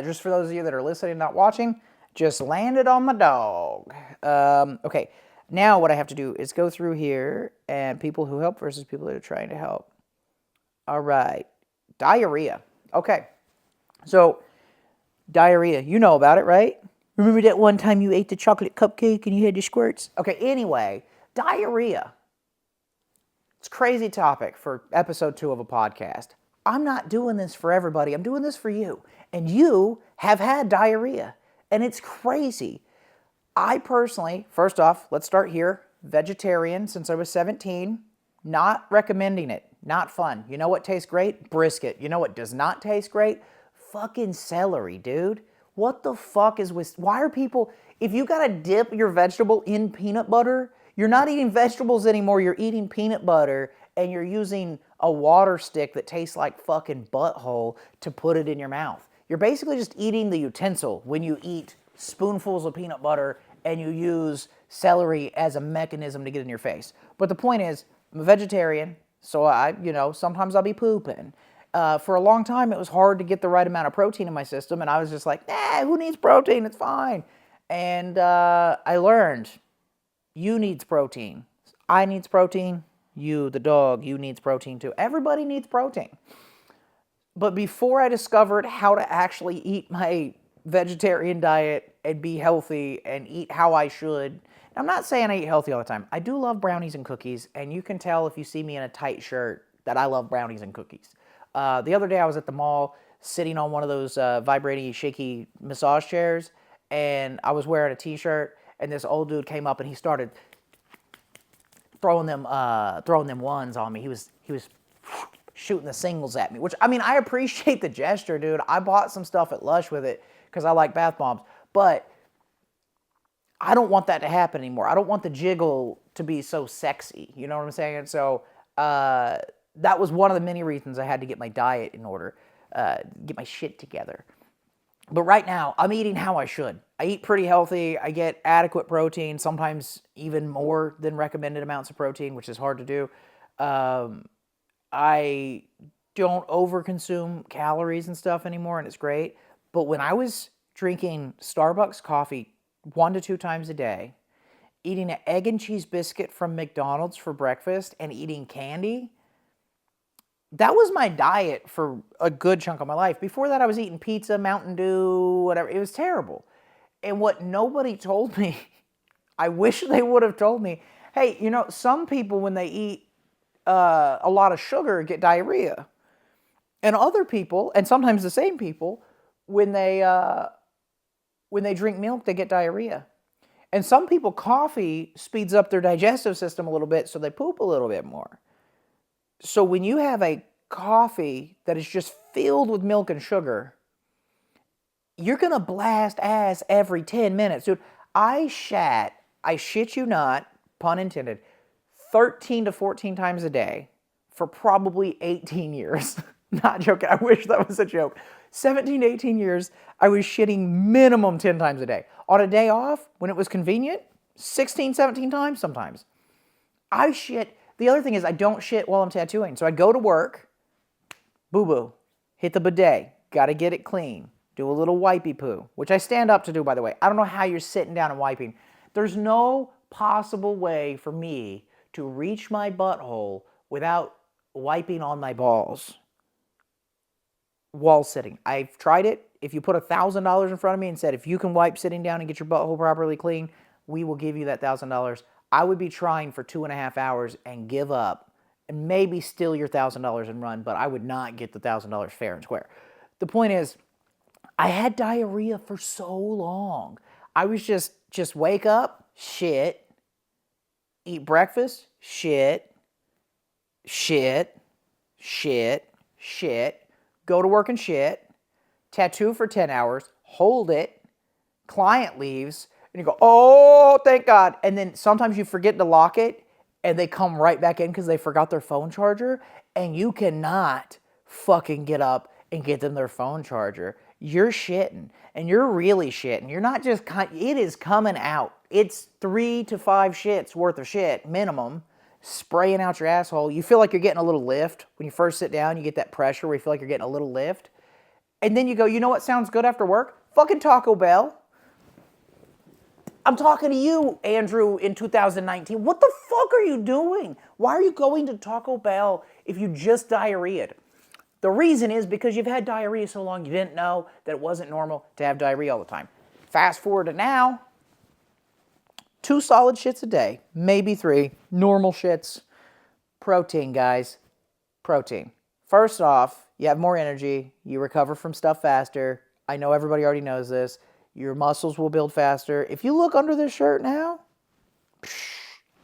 Just for those of you that are listening, not watching, just landed on my dog. Okay, now what I have to do is go through here and people who help versus people that are trying to help. All right, diarrhea. Okay, so diarrhea, you know about it, right? Remember that one time you ate the chocolate cupcake and you had the squirts? Okay, anyway, diarrhea. It's a crazy topic for episode 2 of a podcast. I'm not doing this for everybody. I'm doing this for you. And you have had diarrhea. And it's crazy. I personally, first off, let's start here. Vegetarian since I was 17. Not recommending it. Not fun. You know what tastes great? Brisket. You know what does not taste great? Fucking celery, dude. What the fuck is with... Why are people... If you gotta dip your vegetable in peanut butter, you're not eating vegetables anymore. You're eating peanut butter and you're using a water stick that tastes like fucking butthole to put it in your mouth. You're basically just eating the utensil when you eat spoonfuls of peanut butter and you use celery as a mechanism to get in your face. But the point is, I'm a vegetarian, so sometimes I'll be pooping. For a long time, it was hard to get the right amount of protein in my system, and I was just like, nah, who needs protein? It's fine. And I learned, you needs protein. I needs protein. You, the dog, you needs protein too. Everybody needs protein. But before I discovered how to actually eat my vegetarian diet and be healthy and eat how I should, I'm not saying I eat healthy all the time. I do love brownies and cookies, and you can tell if you see me in a tight shirt that I love brownies and cookies. The other day I was at the mall sitting on one of those vibrating, shaky massage chairs, and I was wearing a t-shirt, and this old dude came up and he started throwing them ones on me. He was shooting the singles at me, which, I mean, I appreciate the gesture, dude. I bought some stuff at Lush with it because I like bath bombs, but I don't want that to happen anymore. I don't want the jiggle to be so sexy. You know what I'm saying? So that was one of the many reasons I had to get my diet in order, get my shit together. But right now, I'm eating how I should. I eat pretty healthy. I get adequate protein, sometimes even more than recommended amounts of protein, which is hard to do. I don't overconsume calories and stuff anymore, and it's great. But when I was drinking Starbucks coffee 1 to 2 times a day, eating an egg and cheese biscuit from McDonald's for breakfast, and eating candy, that was my diet for a good chunk of my life. Before that, I was eating pizza, Mountain Dew, whatever. It was terrible. And what nobody told me, I wish they would have told me, hey, you know, some people when they eat a lot of sugar get diarrhea. And other people, and sometimes the same people, when they drink milk, they get diarrhea. And some people, coffee speeds up their digestive system a little bit, so they poop a little bit more. So when you have a coffee that is just filled with milk and sugar, you're going to blast ass every 10 minutes. Dude, I shit you not, pun intended, 13 to 14 times a day for probably 18 years. Not joking. I wish that was a joke. 17 to 18 years, I was shitting minimum 10 times a day. On a day off, when it was convenient, 16, 17 times sometimes. I shit. The other thing is I don't shit while I'm tattooing. So I go to work, boo-boo, hit the bidet, got to get it clean, do a little wipey poo, which I stand up to do, by the way. I don't know how you're sitting down and wiping. There's no possible way for me to reach my butthole without wiping on my balls while sitting. I've tried it. If you put $1,000 in front of me and said, if you can wipe sitting down and get your butthole properly clean, we will give you that $1,000. I would be trying for 2.5 hours and give up and maybe steal your $1,000 and run, but I would not get the $1,000 fair and square. The point is, I had diarrhea for so long. I was just wake up, shit, eat breakfast, shit, go to work and shit, tattoo for 10 hours, hold it, client leaves, and you go, oh, thank God. And then sometimes you forget to lock it, and they come right back in because they forgot their phone charger, and you cannot fucking get up and get them their phone charger. You're shitting, and you're really shitting. You're not just, it is coming out. It's 3 to 5 shits worth of shit, minimum, spraying out your asshole. You feel like you're getting a little lift. When you first sit down, you get that pressure where you feel like you're getting a little lift. And then you go, you know what sounds good after work? Fucking Taco Bell. I'm talking to you, Andrew, in 2019. What the fuck are you doing? Why are you going to Taco Bell if you just diarrheaed? The reason is because you've had diarrhea so long you didn't know that it wasn't normal to have diarrhea all the time. Fast forward to now, 2 solid shits a day, maybe 3, normal shits. Protein, guys, protein. First off, you have more energy, you recover from stuff faster. I know everybody already knows this. Your muscles will build faster. If you look under this shirt now,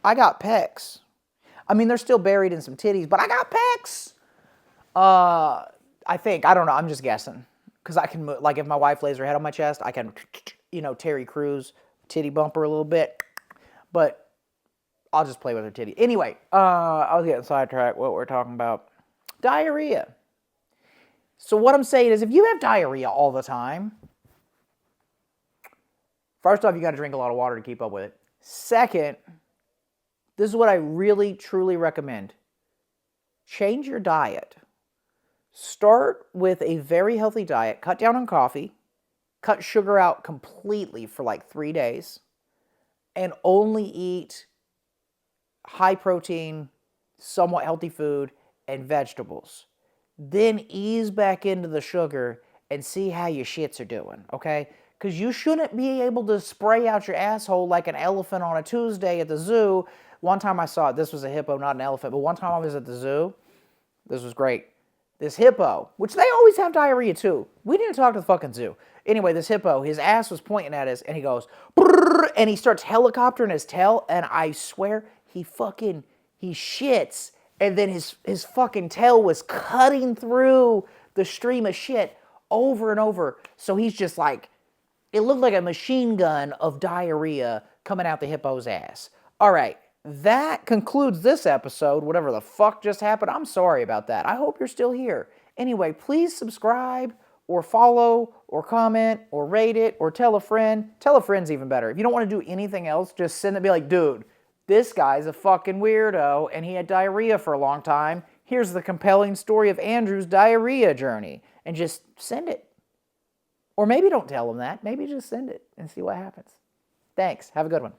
I got pecs. I mean, they're still buried in some titties, but I got pecs. I think, I don't know, I'm just guessing. Because I can move, like if my wife lays her head on my chest, I can, Terry Crews, titty bumper a little bit. But I'll just play with her titty. Anyway, I was getting sidetracked what we're talking about. Diarrhea. So what I'm saying is if you have diarrhea all the time, first off, you got to drink a lot of water to keep up with it. Second, this is what I really, truly recommend. Change your diet. Start with a very healthy diet. Cut down on coffee. Cut sugar out completely for like 3 days. And only eat high protein, somewhat healthy food, and vegetables. Then ease back into the sugar and see how your shits are doing, okay? Because you shouldn't be able to spray out your asshole like an elephant on a Tuesday at the zoo. One time I saw it. This was a hippo, not an elephant. But one time I was at the zoo. This was great. This hippo, which they always have diarrhea too. We didn't talk to the fucking zoo. Anyway, this hippo, his ass was pointing at us, and he goes, brrr, and he starts helicoptering his tail, and I swear he shits, and then his fucking tail was cutting through the stream of shit over and over. So he's just like, it looked like a machine gun of diarrhea coming out the hippo's ass. All right, that concludes this episode. Whatever the fuck just happened, I'm sorry about that. I hope you're still here. Anyway, please subscribe or follow or comment or rate it or tell a friend. Tell a friend's even better. If you don't want to do anything else, just send it and be like, dude, this guy's a fucking weirdo and he had diarrhea for a long time. Here's the compelling story of Andrew's diarrhea journey. And just send it. Or maybe don't tell him that. Maybe just send it and see what happens. Thanks. Have a good one.